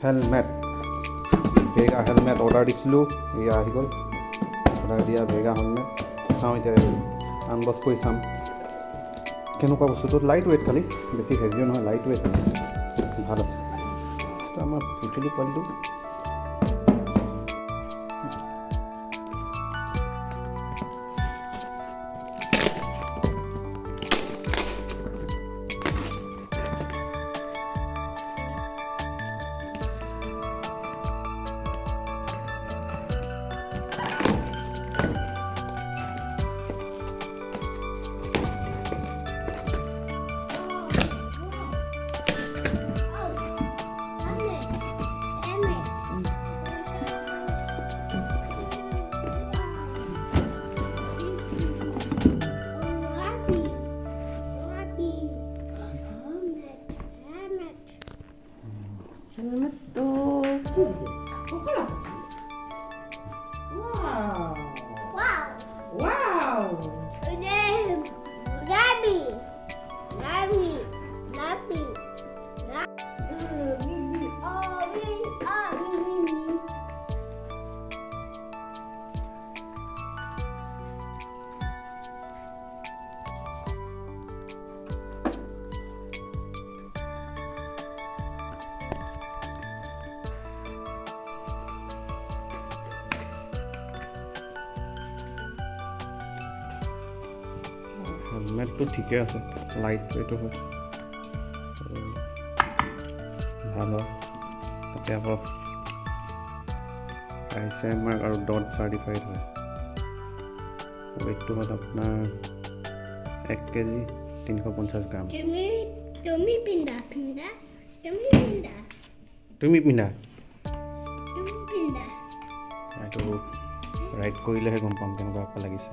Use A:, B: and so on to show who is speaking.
A: Helmet Vega helmet order দিছিলোঁ, এয়া আহি গ'ল অৰ্ডাৰ দিয়া ভেগা হেলমেট। চাওঁ এতিয়া আনবক্স কৰি চাম কেনেকুৱা বস্তুটো। লাইট ৱেইট খালি, বেছি হেভিও নহয়, লাইট ৱেইট ভাল আছে। আমাৰ পুচুলি পোৱালিটো
B: Helmet tuh. Oh, kalau. Wow.
C: Wow.
B: Wow.
C: Rabi. Rabi. Rabi.
A: হেলমেটটো ঠিকে আছে, লাইট ৱেইটো হয়, ভাল হয়। তাতে আকৌ ICMR আৰু ডট চাৰ্টিফাইড হয়। ৱেইটটো হ'ল আপোনাৰ 1 কেজি 350 গ্ৰাম।
C: তুমি পিন্ধা পিন্ধা তুমি পিন্ধা
A: তুমি পিন্ধা
C: তুমি পিন্ধা
A: এইটো ৰাইড কৰিলেহে গম পাম কেনেকুৱা লাগিছে।